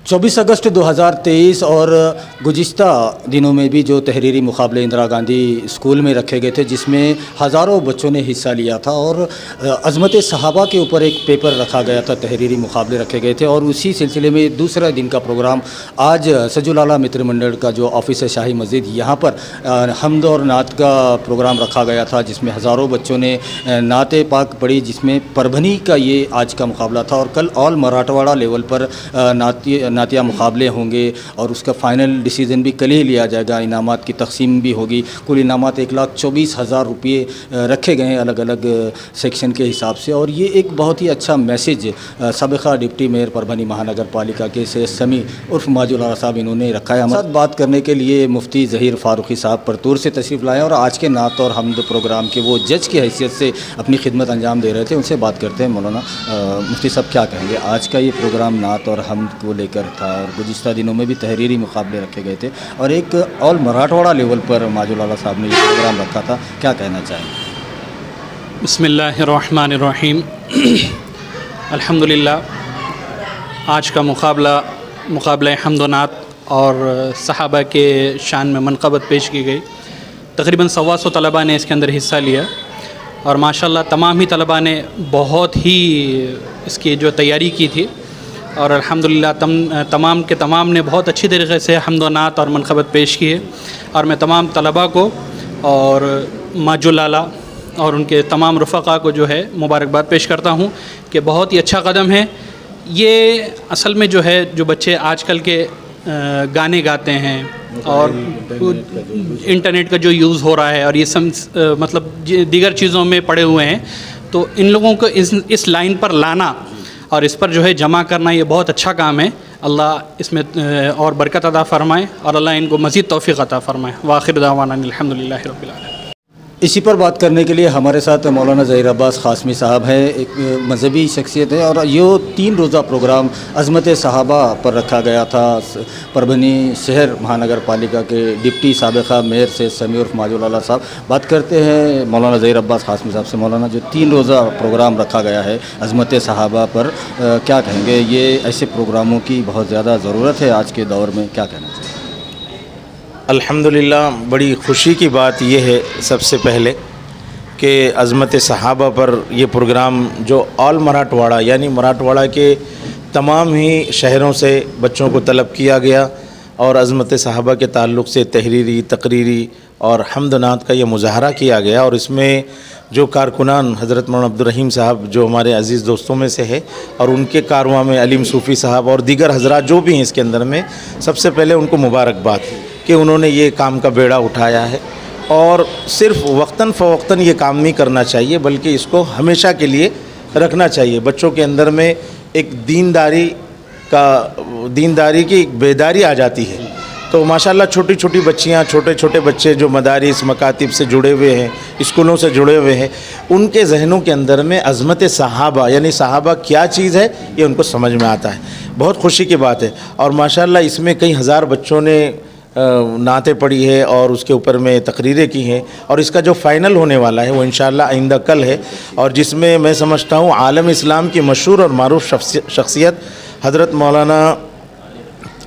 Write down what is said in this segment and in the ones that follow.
24 अगस्त 2023 और गुज़िश्ता दिनों में भी जो तहरीरी मुकाबले इंदिरा गांधी स्कूल में रखे गए थे, जिसमें हज़ारों बच्चों ने हिस्सा लिया था और अज़मत सहाबा के ऊपर एक पेपर रखा गया था, तहरीरी मुकाबले रखे गए थे। और उसी सिलसिले में दूसरा दिन का प्रोग्राम आज सजुलाला मित्र मंडल का जो ऑफिस है शाही मस्जिद, यहाँ पर हम्द और नात का प्रोग्राम रखा गया था, जिसमें हज़ारों बच्चों ने नात पाक पढ़ी, जिसमें परभनी का ये आज का मुकाबला था। और कल ऑल मराठवाड़ा लेवल पर नातिया मुकाबले होंगे और उसका फ़ाइनल डिसीज़न भी कल ही लिया जाएगा। इनामात की तकसीम भी होगी। कुल इनामात 1,24,000 रुपये रखे गए हैं अलग अलग सेक्शन के हिसाब से। और ये एक बहुत ही अच्छा मैसेज साबिक़ा डिप्टी मेयर परभनी महानगर पालिका के सैयद समी उर्फ माजुलाला साहब इन्होंने रखा है। हमारे साथ बात करने के लिए मुफ्ती ज़हीर फ़ारूक़ी साहब परतूर से तशरीफ़ लाए और आज के नात और हम्द प्रोग्राम के वो जज की हैसियत से अपनी खिदमत अंजाम दे रहे थे। उनसे बात करते हैं। मौलाना मुफ्ती साहब क्या कहेंगे, आज का ये प्रोग्राम नात और हम्द को लेकर था और गुज़िश्ता दिनों में भी तहरीरी मुकाबले रखे गए थे और एक ऑल मराठवाड़ा लेवल पर माजुलाला साहब ने ये प्रोग्राम रखा था, क्या कहना चाहेंगे? बिस्मिल्लाहिर्रहमानिर्रहीम। अल्हम्दुलिल्लाह, आज का मुकाबला हम्द व नात और सहाबा के शान में मनक़बत पेश की गई। तकरीबन 125 तलबा ने इसके अंदर हिस्सा लिया और माशाल्लाह तमाम ही तलबा ने बहुत ही इसकी जो तैयारी की थी और अल्हम्दुलिल्लाह तमाम के तमाम ने बहुत अच्छी तरीक़े से हम्द व नात और मनक़बत पेश किए। और मैं तमाम तलबा को और माजुलाला और उनके तमाम रफ़क़ा को जो है मुबारकबाद पेश करता हूँ कि बहुत ही अच्छा कदम है ये। असल में जो है जो बच्चे आजकल के गाने गाते हैं और इंटरनेट का जो यूज़ हो रहा है और ये सब मतलब दीगर चीज़ों में पड़े हुए हैं, तो इन लोगों को इस लाइन पर लाना और इस पर जो है जमा करना ये बहुत अच्छा काम है। अल्लाह इसमें और बरकत अता फ़रमाए और अल्लाह इनको मज़ीद तौफ़ीक़ अता फ़रमाए। व आखिर दावाना अल्हम्दुलिल्लाहि रब्बिल आलमीन। इसी पर बात करने के लिए हमारे साथ मौलाना ज़हीर अब्बास क़ासमी साहब हैं, एक मजहबी शख्सियत है और ये 3 रोज़ा प्रोग्राम अज़मत सहाबा पर रखा गया था। परभनी शहर महानगर पालिका के डिप्टी साबिक़ा मेयर से समी उर्फ माजुलाला साहब बात करते हैं मौलाना ज़हीर अब्बास क़ासमी साहब से। मौलाना, जो 3 रोज़ा प्रोग्राम रखा गया है अज़मत सहाबा पर, क्या कहेंगे? ये ऐसे प्रोग्रामों की बहुत ज़्यादा ज़रूरत है आज के दौर में, क्या कहना चाहिए? अल्हम्दुलिल्लाह, बड़ी ख़ुशी की बात यह है सबसे पहले कि अज़मत सहाबा पर ये प्रोग्राम जो ऑल मराठवाड़ा यानी मराठवाड़ा के तमाम ही शहरों से बच्चों को तलब किया गया और अज़मत सहाबा के ताल्लुक़ से तहरीरी, तकरीरी और हम्द नात का ये मुज़ाहरा किया गया। और इसमें जो कारकुनान हज़रत मौलाना अब्दुर्रहीम साहब जो हमारे अज़ीज़ दोस्तों में से है और उनके कारवां में अलीम सूफ़ी साहब और दीगर हज़रात जो भी हैं इसके अंदर में, सबसे पहले उनको मुबारकबाद कि उन्होंने ये काम का बेड़ा उठाया है। और सिर्फ़ वक्तन फ़वक्तन ये काम नहीं करना चाहिए बल्कि इसको हमेशा के लिए रखना चाहिए। बच्चों के अंदर में एक दीनदारी की एक बेदारी आ जाती है। तो माशाल्लाह छोटी छोटी बच्चियाँ, छोटे छोटे बच्चे जो मदारिस मकातिब से जुड़े हुए हैं, स्कूलों से जुड़े हुए हैं, उनके जहनों के अंदर में अज़मत सहाबा यानी सहाबा क्या चीज़ है ये उनको समझ में आता है। बहुत खुशी की बात है। और माशाल्लाह इसमें कई हज़ार बच्चों ने नाते पढ़ी है और उसके ऊपर में तकरीरें की हैं और इसका जो फ़ाइनल होने वाला है वो इंशाअल्लाह आइंदा कल है और जिसमें मैं समझता हूँ आलम इस्लाम की मशहूर और मारूफ शख्सियत हज़रत मौलाना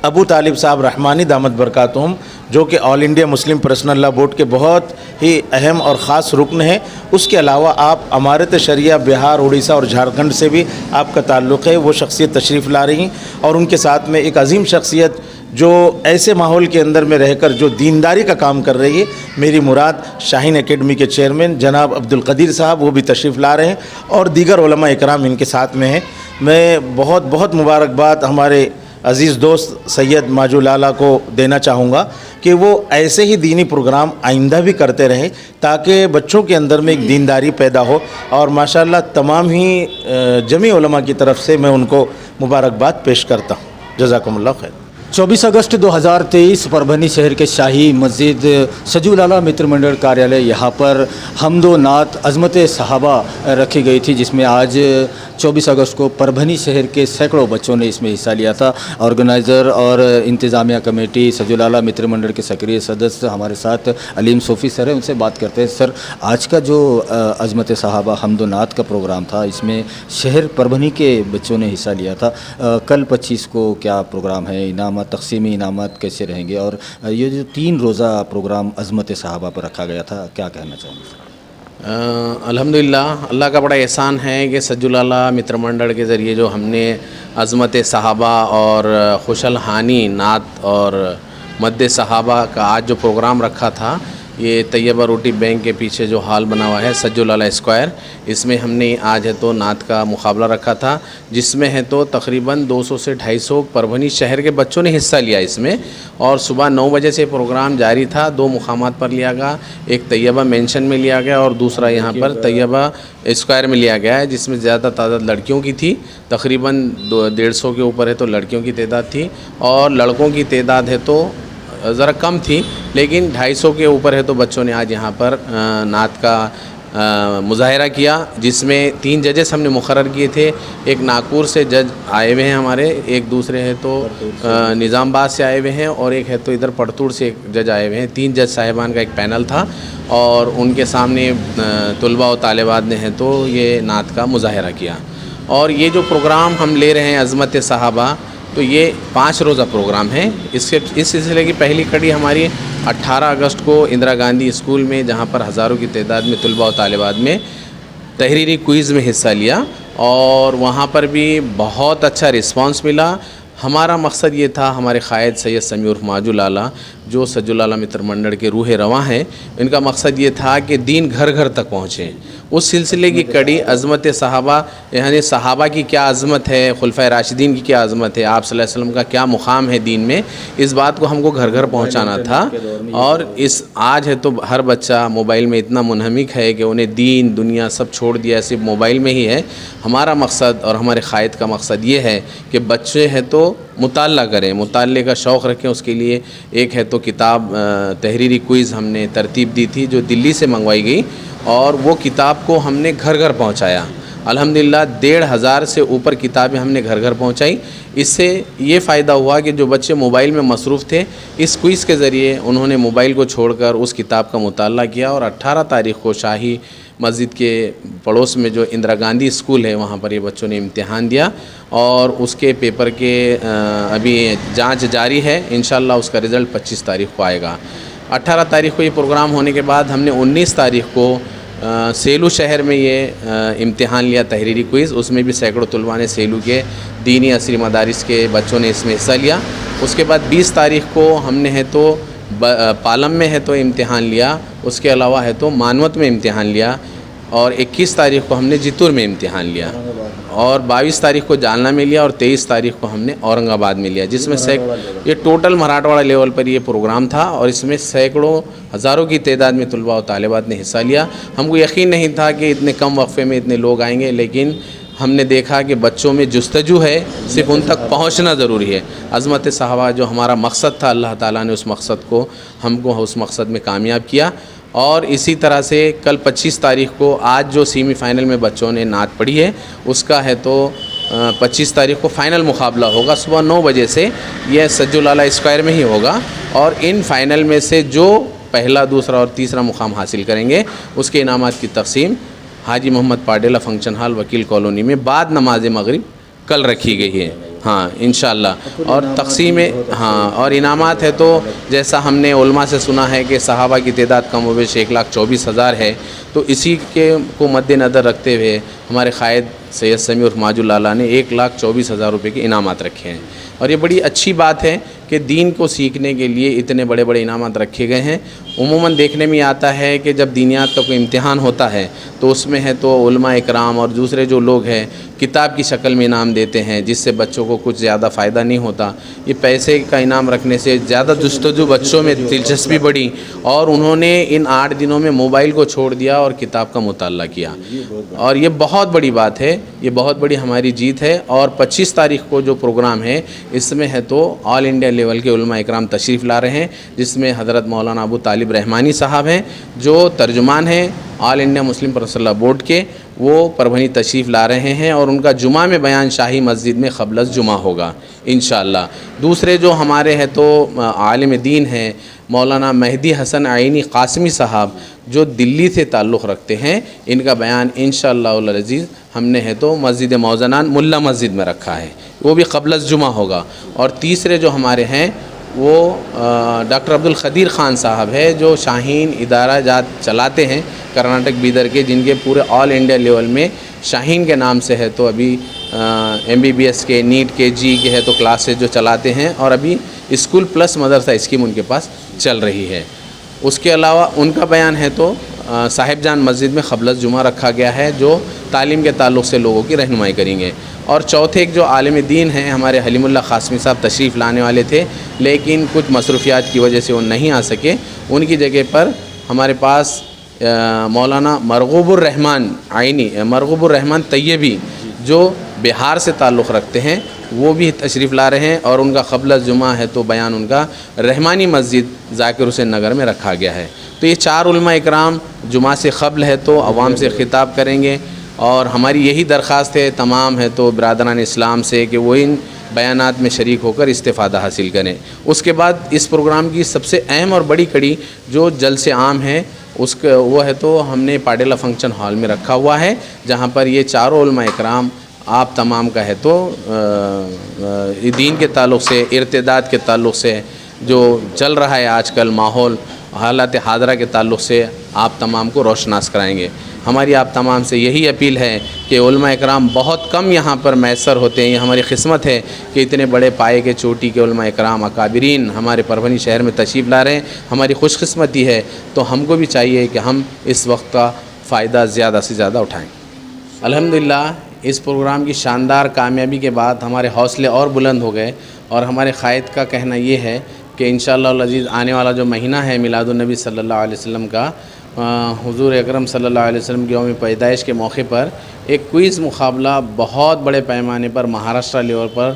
अबू तालिब साहब रहमानी दामत बरकातुहुम, जो कि all India Muslim personal law board के बहुत ही अहम और ख़ास रुकन हैं। उसके अलावा आप अमारत शरिया बिहार, उड़ीसा और झारखंड से भी आपका ताल्लुक़ है, वो शख्सियत तशरीफ़ ला रही और उनके साथ में एक अजीम शख्सियत जो ऐसे माहौल के अंदर में रहकर जो दीनदारी का काम कर रही है, मेरी मुराद शाहीन एकेडमी के चेयरमैन जनाब अब्दुल कदीर साहब, वो भी तशरीफ़ ला रहे हैं और दीगर उलमा इकराम इनके साथ में हैं। मैं बहुत बहुत मुबारकबाद हमारे अज़ीज़ दोस्त सैयद माजुलाला को देना चाहूँगा कि वो ऐसे ही दीनी प्रोग्राम आइंदा भी करते रहें ताकि बच्चों के अंदर में एक दीनदारी पैदा हो। और माशाल्लाह तमाम ही जमी उलमा की तरफ से मैं उनको मुबारकबाद पेश करता हूँ। जज़ाकुमुल्लाह खैर। 24 अगस्त 2023 परभनी शहर के शाही मस्जिद सजुलाला मित्र मंडल कार्यालय, यहाँ पर हम्द व नात अज़मत सहाबा रखी गई थी, जिसमें आज 24 अगस्त को परभनी शहर के सैकड़ों बच्चों ने इसमें हिस्सा लिया था। ऑर्गेनाइज़र और इंतज़ामिया कमेटी सजुलाला मित्र मंडल के सक्रिय सदस्य हमारे साथ अलीम सूफ़ी सर हैं, उनसे बात करते हैं। सर, आज का जो अज़मत सहाबा हमदो नात का प्रोग्राम था, इसमें शहर परभनी के बच्चों ने हिस्सा लिया था। कल 25 को क्या प्रोग्राम है, इनामत, तकसीमी इनामत कैसे रहेंगे, और ये जो 3 रोज़ा प्रोग्राम अज़मत सहाबा पर रखा गया था, क्या कहना चाहेंगे? अल्हम्दुलिल्लाह, अल्लाह का बड़ा एहसान है कि सजुलाला मित्र मंडल के ज़रिए जो हमने अज़मत सहाबा और खुशल हानी नात और मद्द सहाबा का आज जो प्रोग्राम रखा था, ये तैयबा रोटी बैंक के पीछे जो हॉल बना हुआ है सजुलाला स्क्वायर, इसमें हमने आज है तो नात का मुकाबला रखा था, जिसमें है तो तकरीबन 200 से 250 परभनी शहर के बच्चों ने हिस्सा लिया इसमें। और सुबह 9 बजे से प्रोग्राम जारी था। 2 मुकामात पर लिया गया, एक तैयबा मेंशन में लिया गया और दूसरा यहाँ पर तैयबा स्क्वायर में लिया गया है, जिसमें ज़्यादा तादाद लड़कियों की थी। तकरीबन 150 के ऊपर है तो लड़कियों की तादाद थी, और लड़कों की तादाद है तो ज़रा कम थी, लेकिन 250 के ऊपर है तो बच्चों ने आज यहाँ पर नात का मुजाहरा किया, जिसमें 3 जजेस हमने मुकर्रर किए थे। एक नागपुर से जज आए हुए हैं हमारे, एक दूसरे हैं तो निज़ामबाद से आए हुए हैं, और एक है तो इधर पड़तूड़ से एक जज आए हुए हैं। 3 जज साहिबान का एक पैनल था, और उनके सामने तलबा और तालिबात ने है तो ये नात का मुजाहरा किया। और ये जो प्रोग्राम हम ले रहे हैं अज़मत सहाबा, तो ये 5 रोज़ा प्रोग्राम है। इस सिलसिले की पहली कड़ी हमारी 18 अगस्त को इंदिरा गांधी स्कूल में, जहाँ पर हज़ारों की तादाद में तलबा और तालिबात में तहरीरी क्विज़ में हिस्सा लिया, और वहाँ पर भी बहुत अच्छा रिस्पांस मिला। हमारा मकसद ये था, हमारे क़ायद सैयद समी उर्फ माजुलाला जो सजुलाला मित्र मंडल के रूह रवां हैं, इनका मकसद ये था कि दीन घर घर तक पहुँचे। उस सिलसिले की कड़ी अज़मत सहाबा, यानी सहाबा की क्या अज़मत है, खुलफ़ाए राशिदीन की क्या अज़मत है, आप सल्लल्लाहु अलैहि वसल्लम का क्या मुक़ाम है दीन में, इस बात को हमको घर घर पहुँचाना था। और इस आज है तो हर बच्चा मोबाइल में इतना मुनहमिक है कि उन्हें दीन दुनिया सब छोड़ दिया, सिर्फ मोबाइल में ही है। हमारा मकसद और हमारे क़ायद का मकसद ये है कि बच्चे हैं तो मुताल्ला करें, मुताल्ले का शौक़ रखें। उसके लिए एक है तो किताब तहरीरी क्विज़ हमने तरतीब दी थी, जो दिल्ली से मंगवाई गई, और वो किताब को हमने घर घर पहुंचाया। अल्हम्दुलिल्लाह 1,500 से ऊपर किताबें हमने घर घर पहुंचाई। इससे ये फ़ायदा हुआ कि जो बच्चे मोबाइल में मसरूफ़ थे, इस क्विज़ के ज़रिए उन्होंने मोबाइल को छोड़कर उस किताब का मुताला किया। और 18 तारीख़ को शाही मस्जिद के पड़ोस में जो इंदिरा गांधी स्कूल है, वहाँ पर ये बच्चों ने इम्तिहान दिया, और उसके पेपर के अभी जांच जारी है। इंशाअल्लाह उसका रिज़ल्ट 25 तारीख़ को आएगा। 18 तारीख़ को ये प्रोग्राम होने के बाद हमने 19 तारीख़ को सेलू शहर में ये इम्तिहान लिया तहरीरी क्विज़। उसमें भी सैकड़ों तलबा ने, सेलू के दीनी असरी मदारिस के बच्चों ने इसमें हिस्सा लिया। उसके बाद 20 तारीख़ को हमने है तो पालम में है तो इम्तिहान लिया, उसके अलावा है तो मानवत में इम्तिहान लिया, और 21 तारीख़ को हमने जितुर में इम्तिहान लिया, और 22 तारीख़ को जालना में लिया, और 23 तारीख़ को हमने औरंगाबाद में लिया। जिसमें ये टोटल मराठवाड़ा लेवल पर ये प्रोग्राम था, और इसमें सैकड़ों हज़ारों की तादाद में तलबा और तालिबात ने हिस्सा लिया। हमको यकीन नहीं था कि इतने कम वक्फे में इतने लोग आएंगे, लेकिन हमने देखा कि बच्चों में जुस्तजू है, सिर्फ उन तक पहुंचना ज़रूरी है। अज़मत सहाबा जो हमारा मकसद था, अल्लाह ताला ने उस मकसद को हमको उस मकसद में कामयाब किया। और इसी तरह से कल 25 तारीख़ को आज जो सेमीफ़ाइनल में बच्चों ने नात पढ़ी है, उसका है तो 25 तारीख़ को फ़ाइनल मुकाबला होगा सुबह 9 बजे से। यह सजुलाला स्क्वायर में ही होगा, और इन फ़ाइनल में से जो पहला, दूसरा और तीसरा मुकाम हासिल करेंगे, उसके इनामात की तकसीम हाजी मोहम्मद पाडेला फंक्शन हॉल वकील कॉलोनी में बाद नमाज मगरिब कल रखी गई है। हाँ इंशाअल्लाह। और तकसीम, हाँ, और इनामात है तो जैसा हमने उलमा से सुना है कि सहाबा की तादाद कम व बेश 1,24,000 है, तो इसी के को मद्देनज़र रखते हुए हमारे क़ायद सैयद समी उर्फ माजुलाला ने 1,24,000 रुपये के इनामात रखे हैं। और ये बड़ी अच्छी बात है कि दीन को सीखने के लिए इतने बड़े बड़े इनामात रखे गए हैं। उमूमन देखने में आता है कि जब दीनियात का कोई इम्तिहान होता है तो उसमें है तो उलमा इकराम और दूसरे जो लोग हैं किताब की शक्ल में इनाम देते हैं, जिससे बच्चों को कुछ ज़्यादा फ़ायदा नहीं होता। ये पैसे का इनाम रखने से ज़्यादा जुस्तजू बच्चों में दिलचस्पी बढ़ी, और उन्होंने इन 8 दिनों में मोबाइल को छोड़ दिया और किताब का मुताला किया। और ये बहुत बड़ी बात है, ये बहुत बड़ी हमारी जीत है। और 25 तारीख़ को जो प्रोग्राम है, इसमें है तो ऑल इंडिया लेवल के उलमा इकराम तशरीफ़ ला रहे हैं, जिसमें हज़रत मौलाना अबू तालिब रहमानी साहब हैं, जो तर्जुमान हैं all India Muslim personal board के। وہ پربھنی تشریف لا رہے ہیں اور ان کا جمعہ میں بیان شاہی مسجد میں قبل از جمعہ ہوگا انشاءاللہ۔ دوسرے جو ہمارے ہیں تو عالم دین ہیں مولانا مہدی حسن عینی قاسمی صاحب جو دلی سے تعلق رکھتے ہیں، ان کا بیان انشاءاللہ العزیز ہم نے ہے تو مسجد موزنان ملا مسجد میں رکھا ہے، وہ بھی قبل از جمعہ ہوگا۔ اور تیسرے جو ہمارے ہیں وہ ڈاکٹر عبدالقدیر خان صاحب ہے جو شاہین ادارہ جات چلاتے ہیں کرناٹک بیدر کے، جن کے پورے آل انڈیا لیول میں شاہین کے نام سے ہے تو ابھی MBBS کے نیٹ کے جی کے ہے تو کلاسز جو چلاتے ہیں، اور ابھی اسکول پلس مدرسہ اسکیم ان کے پاس چل رہی ہے۔ اس کے علاوہ ان کا بیان ہے تو صاحب جان مسجد میں قبل از جمعہ رکھا گیا ہے جو تعلیم کے تعلق سے لوگوں کی رہنمائی کریں گے۔ اور چوتھے ایک جو عالم دین ہیں ہمارے حلیم اللہ قاسمی صاحب تشریف لانے والے تھے، لیکن کچھ مصروفیات کی وجہ سے وہ نہیں آ سکے، ان کی جگہ پر ہمارے پاس مولانا مرغوب الرحمن طیبی جو بہار سے تعلق رکھتے ہیں وہ بھی تشریف لا رہے ہیں، اور ان کا قبل از جمعہ ہے تو بیان ان کا رحمانی مسجد ذاکر حسین نگر میں رکھا گیا ہے۔ تو یہ 4 علماء اکرام جمعہ سے قبل ہے تو عوام سے خطاب کریں گے، اور ہماری یہی درخواست ہے تمام ہے تو برادران اسلام سے کہ وہ ان بیانات میں شریک ہو کر استفادہ حاصل کریں۔ اس کے بعد اس پروگرام کی سب سے اہم اور بڑی کڑی جو جلسے عام ہے اس کا وہ ہے تو ہم نے پاڈیلا فنکشن ہال میں رکھا ہوا ہے، جہاں پر یہ 4 علماء اکرام آپ تمام کا ہے تو دین کے تعلق سے، ارتداد کے تعلق سے جو چل رہا ہے آج کل ماحول، حالات حاضرہ کے تعلق سے آپ تمام کو روشناس کرائیں گے۔ ہماری آپ تمام سے یہی اپیل ہے کہ علماء اکرام بہت کم یہاں پر میسر ہوتے ہیں، یہ ہماری قسمت ہے کہ اتنے بڑے پائے کے چوٹی کے علماء اکرام اکابرین ہمارے پربھنی شہر میں تشریف لا رہے ہیں، ہماری خوش قسمتی ہے، تو ہم کو بھی چاہیے کہ ہم اس وقت کا فائدہ زیادہ سے زیادہ اٹھائیں۔ الحمدللہ اس پروگرام کی شاندار کامیابی کے بعد ہمارے حوصلے اور بلند ہو گئے، اور ہمارے قائد کا کہنا یہ ہے کہ انشاءاللہ العزیز آنے والا جو مہینہ ہے میلاد النبی صلی اللہ علیہ وسلم کا، حضور اکرم صلی اللہ علیہ وسلم کی یوم پیدائش کے موقع پر ایک کوئز مقابلہ بہت بڑے پیمانے پر مہاراشٹر لیول پر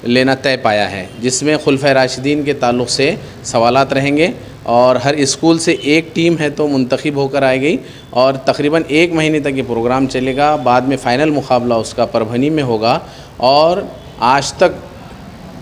لینا طے پایا ہے، جس میں خلفائے راشدین کے تعلق سے سوالات رہیں گے، اور ہر اسکول سے ایک ٹیم ہے تو منتخب ہو کر آئے گئی، اور تقریباً 1 مہینے تک یہ پروگرام چلے گا۔ بعد میں فائنل مقابلہ اس کا پربھنی میں ہوگا، اور آج تک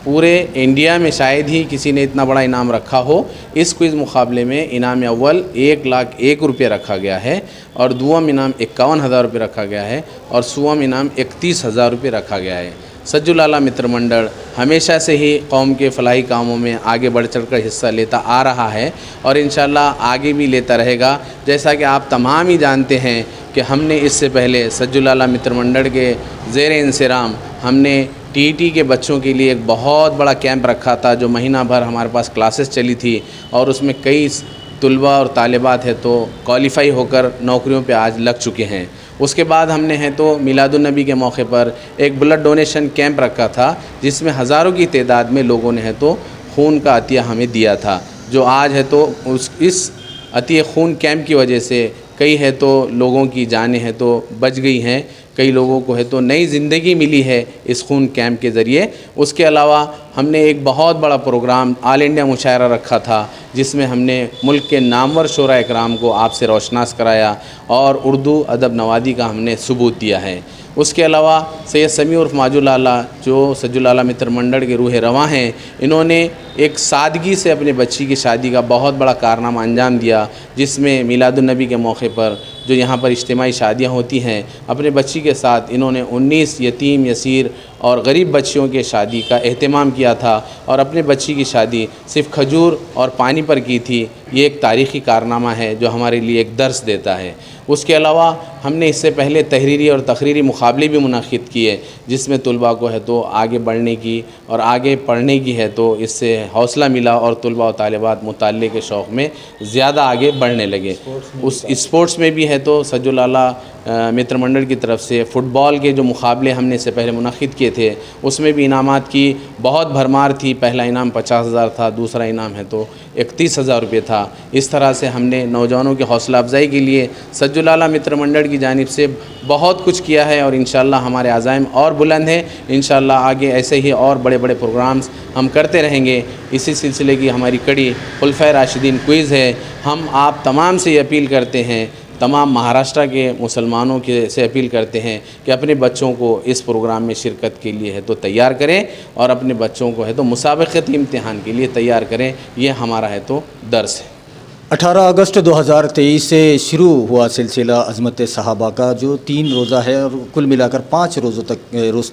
پورے انڈیا میں شاید ہی کسی نے اتنا بڑا انعام رکھا ہو۔ اس کوئز مقابلے میں انعام اول 1,01,000 روپے رکھا گیا ہے، اور دوم انعام 51,000 روپے رکھا گیا ہے، اور سوم انعام 31,000 روپے رکھا گیا ہے۔ سجولالا متر منڈل ہمیشہ سے ہی قوم کے فلاحی کاموں میں آگے بڑھ چڑھ کر حصہ لیتا آ رہا ہے، اور انشاءاللہ آگے بھی لیتا رہے گا۔ جیسا کہ آپ تمام ہی جانتے ہیں کہ ہم نے اس سے پہلے سجولالا متر منڈل کے زیر انصرام ہم نے TET کے بچوں کے لیے ایک بہت بڑا کیمپ رکھا تھا، جو مہینہ بھر ہمارے پاس کلاسز چلی تھی، اور اس میں کئی طلباء اور طالبات ہے تو کوالیفائی ہو کر نوکریوں پہ آج لگ چکے ہیں۔ اس کے بعد ہم نے ہے تو میلاد النبی کے موقع پر ایک بلڈ ڈونیشن کیمپ رکھا تھا، جس میں ہزاروں کی تعداد میں لوگوں نے ہے تو خون کا عطیہ ہمیں دیا تھا، جو آج ہے تو اس عطیہ خون کیمپ کی وجہ سے کئی ہے تو لوگوں کی جانیں ہے تو بچ گئی ہیں، کئی لوگوں کو ہے تو نئی زندگی ملی ہے اس خون کیمپ کے ذریعے۔ اس کے علاوہ ہم نے ایک بہت بڑا پروگرام آل انڈیا مشاعرہ رکھا تھا، جس میں ہم نے ملک کے نامور شعراء اکرام کو آپ سے روشناس کرایا، اور اردو ادب نوادی کا ہم نے ثبوت دیا ہے۔ اس کے علاوہ سید سمیع عرف ماجو لالا جو سجولالا متر منڈل کے روح رواں ہیں، انہوں نے ایک سادگی سے اپنے بچی کی شادی کا بہت بڑا کارنامہ انجام دیا، جس میں میلاد النبی کے موقع پر جو یہاں پر اجتماعی شادیاں ہوتی ہیں، اپنے بچی کے ساتھ انہوں نے 19 یتیم یسیر اور غریب بچیوں کے شادی کا اہتمام کیا تھا، اور اپنے بچی کی شادی صرف کھجور اور پانی پر کی تھی۔ یہ ایک تاریخی کارنامہ ہے جو ہمارے لیے ایک درس دیتا ہے۔ اس کے علاوہ ہم نے اس سے پہلے تحریری اور تقریری مقابلے بھی منعقد کیے، جس میں طلباء کو ہے تو آگے بڑھنے کی اور آگے پڑھنے کی ہے تو اس سے حوصلہ ملا، اور طلباء و طالبات مطالعے کے شوق میں زیادہ آگے بڑھنے لگے۔ اس اسپورٹس میں بھی ہے تو سجولالا متر منڈل کی طرف سے فٹ بال کے جو مقابلے ہم نے اس سے پہلے منعقد کیے تھے، اس میں بھی انعامات کی بہت بھرمار تھی۔ پہلا انعام 50,000 تھا، دوسرا انعام ہے تو 31,000 روپے تھا۔ اس طرح سے ہم نے نوجوانوں کی حوصلہ افزائی کے لیے سجولالا متر منڈل کی جانب سے بہت کچھ کیا ہے، اور انشاءاللہ ہمارے عزائم اور بلند ہیں۔ انشاءاللہ آگے ایسے ہی اور بڑے بڑے پروگرامز ہم کرتے رہیں گے۔ اسی سلسلے کی ہماری کڑی خلفائے راشدین کوئز ہے۔ ہم آپ تمام سے یہ اپیل کرتے ہیں तमाम महाराष्ट्र के मुसलमानों के से अपील करते हैं कि अपने बच्चों को इस प्रोग्राम में शिरकत के लिए है तो तैयार करें और अपने बच्चों को है तो मुसाबक़ती इम्तिहान के लिए तैयार करें। ये हमारा है तो दर्स है। 18 अगस्त 2023 से शुरू हुआ सिलसिला अज़मत सहाबा का, जो 3 रोज़ा है और कुल मिलाकर 5 रोज़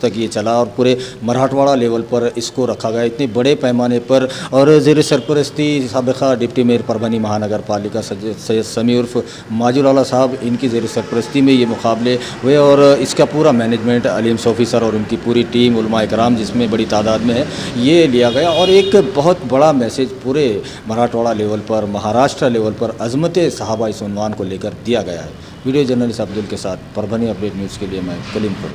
तक ये चला और पूरे मराठवाड़ा लेवल पर इसको रखा गया इतने बड़े पैमाने पर। और ज़ेर सरपरस्ती साबिक़ा डिप्टी मेयर परभनी महानगर पालिका सैयद समी उर्फ माजुल साहब, इनकी ज़ेर सरपरस्ती में ये मुकाबले हुए और इसका पूरा मैनेजमेंट अलीम सोफ़ी सर और उनकी पूरी टीम उलमा इकराम जिसमें बड़ी तादाद में है ये लिया गया। और एक बहुत बड़ा मैसेज पूरे मराठवाड़ा लेवल पर, महाराष्ट्र लेवल पर अज़मत सहाबा इस उन्वान को लेकर दिया गया है। वीडियो जर्नलिस्ट अब्दुल के साथ परभनी अपडेट न्यूज़ के लिए मैं कलीमपुर।